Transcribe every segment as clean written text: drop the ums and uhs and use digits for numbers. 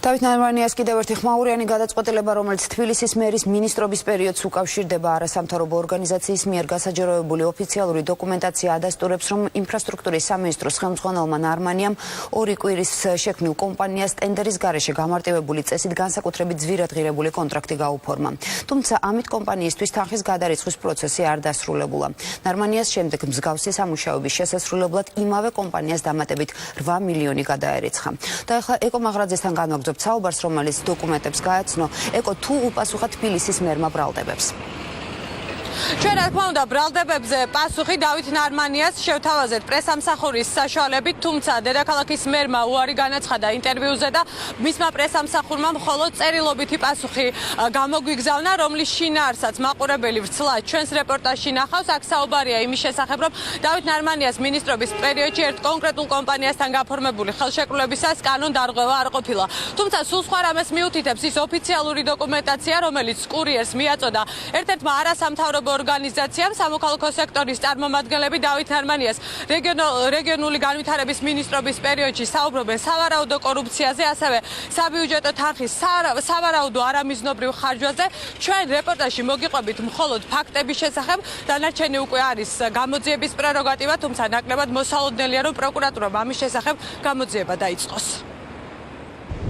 დავით ნარმანიას კიდევ ერთი ხმაურიანი გადაწყვეტილება, რომელიც თბილისის მერის მინისტრობის პერიოდს უკავშირდება, არასამთავრობო ორგანიზაციის მიერ გასაჯეროებული ოფიციალური დოკუმენტაცია ადასტურებს, რომ ინფრასტრუქტურის სამინისტროს ხელმძღვანელმა ნარმანიამ 2 კვირის შექმნილ კომპანიას ტენდერის გარეშე გამარტივებული წესით განსაკუთრებით ძვირად ღირებული კონტრაქტი გაუფორმა. თუმცა ამით კომპანიისთვის თანხის გადარიცხვის პროცესი არ დასრულებულა. ნარმანიას შემდეგ მსგავსი სამუშაოების შესასრულებლად იმავე კომპანიას დამატებით 8 მილიონი გადაერიცხა. და ახლა ეკო მაღრაძესთან განვაგრძობთ საუბარს, რომელიც დოკუმენტებს გაეცნო. ეკო, თუ უპასუხა თბილისის მერმა ბრალდებებს? ჩვენ რა თქმა უნდა ბრალდებებზე პასუხი დავით ნარმანიას შევთავაზეთ პრესამსახურის საშუალებით, თუმცა დედაქალაქის მერმა უარი განაცხადა ინტერვიუზე და მისმა პრესამსახურმა მხოლოდ წერილობითი პასუხი გამოგვიგზავნა, რომლის შინაარსაც მაყურებელი ვრცლად ჩვენს რეპორტაჟში ნახავს. აქ საუბარია იმის შესახებ, რომ დავით ნარმანიას მინისტრობის პერიოდში ერთ კონკრეტულ კომპანიასთან გაფორმებული ხელშეკრულებისას კანონდარღვევა არ ყოფილა. თუმცა სულ სხვა რამეს მიუთითებს ის ოფიციალური დოკუმენტაცია, რომელიც კურიერს მიაწოდა ერთ-ერთმა არასამთავრობო ორგანიზაციამ, სამოქალაქო სექტორის წარმომადგენლები დავით ნარმანიას რეგიონული განვითარების მინისტრობის პერიოდში საუბრობენ სავარაუდო კორუფციაზე, ასევე საბიუჯეტო თანხის სავარაუდო არამიზნობრივ ხარჯვაზე. ჩვენ რეპორტაჟში მოგიყვებით მხოლოდ ფაქტების შესახებ, დანარჩენი უკვე არის გამოძიების პრეროგატივა, თუმცა ნაკლებად მოსალოდნელია, რომ პროკურატურამ ამის შესახებ გამოძიება დაიწყოს.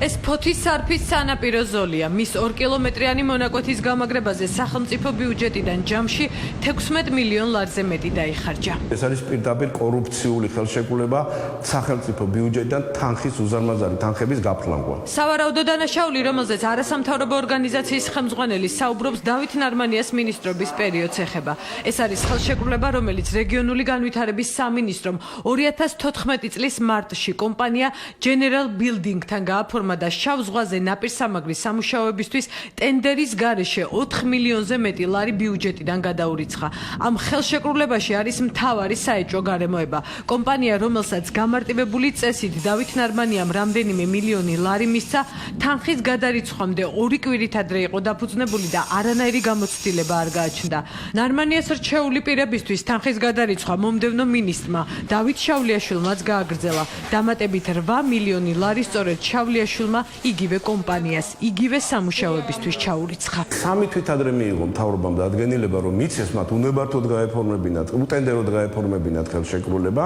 ეს ფოთის სარფის სანაპირო ზოლია. მის 2 კილომეტრიანი მონაკვეთის გამაგრებაზე სახელმწიფო ბიუჯეტიდან ჯამში 16 მილიონ ლარზე მეტი დაიხარჯა. ეს არის პირდაპირ კორუფციული ხელშეკრულება სახელმწიფო ბიუჯეტიდან თანხის უზარმაზარი თანხების გაფრლანგვა. სავარაუდო დანაშაული, რომელზეც არასამთავრობო ორგანიზაციის ხელმძღვანელი საუბრობს, დავით ნარმანიას მინისტრობის პერიოდს ეხება. ეს არის ხელშეკრულება, რომელიც რეგიონული განვითარების სამინისტრომ 2014 წლის მარტში კომპანია General Building-თან გააფორმა და შავ ზღვაზე ნაპირსამაგრის სამუშაოებისთვის ტენდერის გარეშე 4 მილიონზე მეტი ლარი ბიუჯეტიდან გადაურიცხა. ამ ხელშეკრულებაში არის მთავარი საეჭვო გარემოება. კომპანია, რომელსაც გამარტივებული წესით დავით ნარმანიამ რამდენიმე მილიონი ლარი მისცა, თანხის გადარიცხვამდე 2 კვირით ადრე იყო დაფუძნებული და არანაირი გამოცდილება არ გააჩნდა. ნარმანიას რჩეული პირებისთვის თანხის გადარიცხვა მომდევნო მინისტრმა დავით შავლიაშვილმაც გააგრძელა. დამატებით 8 მილიონი ლარი სწორედ შავლიაშვილმა იგივე კომპანიას, იგივე სამუშაოებისთვის ჩაურიცხა. 3 თვით ადრე მიიღო მთავრობამ დადგენილება, რომ მიცეს მათ უნებართოდ გაეფორმებინათ, უტენდეროდ გაეფორმებინათ ხელშეკრულება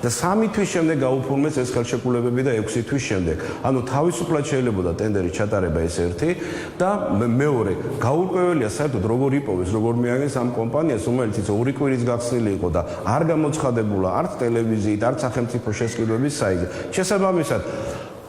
და 3 თვის შემდეგ გაუფორმეს ეს ხელშეკრულებები და 6 თვის შემდეგ. ანუ თავისუფლად შეიძლება ტენდერის ჩატარება ეს ერთი და მეორე, გაურკვეველია საერთოდ როგორ იპოვეს, როგორ მიაგეს ამ კომპანიას, რომელიც 2 კვირის გახსნილი იყო და არ გამოცხადებულა არც ტელევიზიით, არც სახელმწიფო შესყიდვების საიტზე. შესაბამისად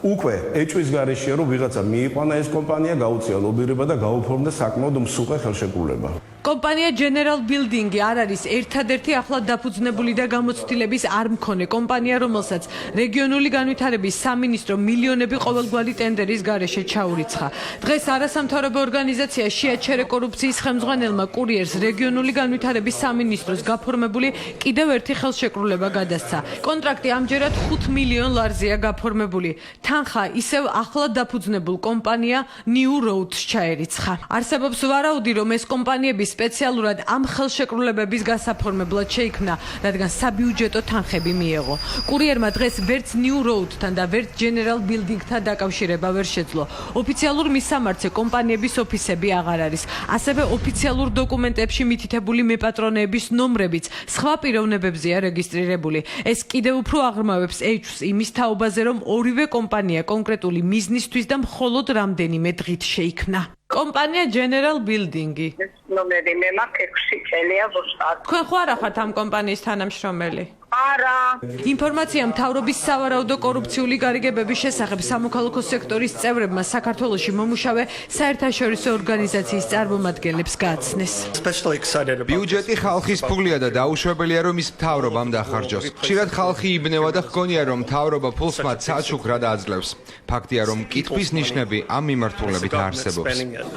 უკვე ეჭვის გარეშეა, რომ ვიღაცა მიიყვანა ეს კომპანია, გაუწია ლობირება და გაუფორმდა საკმაოდ მსუყე ხელშეკრულება. კომპანია General Building-ი არ არის ერთადერთი ახლად დაფუძნებული და გამოცდილების არ მქონე კომპანია, რომელსაც რეგიონული განვითარების სამინისტრო მილიონები ყოველგვარი ტენდერის გარეშე ჩაურიცხა. დღეს არასამთავრობო ორგანიზაცია შეაჩერე კორუფციის ხელმძღვანელმა კურიერს რეგიონული განვითარების სამინისტროს გაფორმებული კიდევ ერთი ხელშეკრულება გადასცა. კონტრაქტი ამჯერად 5 მილიონ ლარზეა გაფორმებული. თანხა ისევ ახლად დაფუძნებულ კომპანია New Roads ჩაერიცხა. არსებობს ვარაუდი, რომ ეს კომპანიები სპეციალურად ამ ხელშეკრულებების გასაფორმებლად შეიქმნა, რადგან საბიუჯეტო თანხები მიეღო. კურიერმა დღეს ვერც New Road-თან და ვერც General Building-თან დაკავშირება ვერ შეძლო. ოფიციალურ მისამართზე კომპანიების ოფისები აღარ არის. ასევე ოფიციალურ დოკუმენტებში მითითებული მეპატრონეების ნომრებიც სხვა პიროვნებებზეა რეგისტრირებული. ეს კიდევ უფრო აღრმავებს ეჭვს იმის თაობაზე, რომ ორივე კომპანია კონკრეტული მიზნისთვის და მხოლოდ რამდენიმე დღით შეიქმნა. კომპანია General Building-ი. ნომერი მე მაქვს 6 წელია ვუსწავლ. თქვენ ხო არა ხართ ამ კომპანიის თანამშრომელი? არა. ინფორმაცია მთავრობის სავარაუდო კორუფციული გარიგებების შესახებ სამოქალაქო სექტორის წევრებმა საქართველოში მომუშავე საერთაშორისო ორგანიზაციის წარმომადგენლებს გააცნეს. ბიუჯეტი ხალხის ფულია და დაუშვებელია, რომ ის მთავრობამ დახარჯოს. ხშირად ხალხი იბნევა და ჰგონია, რომ მთავრობა ფულს მათ საჩუქრად აძლევს. ფაქტია, რომ კითხვის ნიშნები ამ მიმართულებით არსებობს.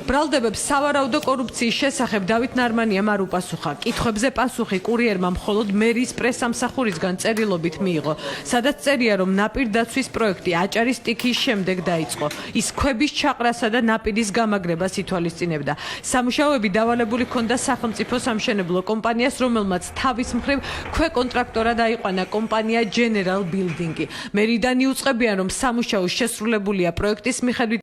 ბრალდებებს სავარაუდო კორუფციის შესახებ დავით ნარმანიამ არ უპასუხა. კითხვებზე პასუხი კურიერმა მხოლოდ მერის პრესამსახურისგან წერილობით მიიღო, სადაც წერია, რომ ნაპირდაცვის პროექტი აჭარის სტიქიის შემდეგ დაიწყო. ის ქვების ჩაყრასა და ნაპირის გამაგრებას ითვალისწინებდა. სამუშაოები დავალებული ჰქონდა სახელმწიფო სამშენებლო კომპანიას, რომელმაც თავის მხრივ ქვეკონტრაქტორად აიყვანა კომპანია General Building-ი. მერიდან იუწყებიან, რომ სამუშაო შესრულებულია პროექტის მიხედვით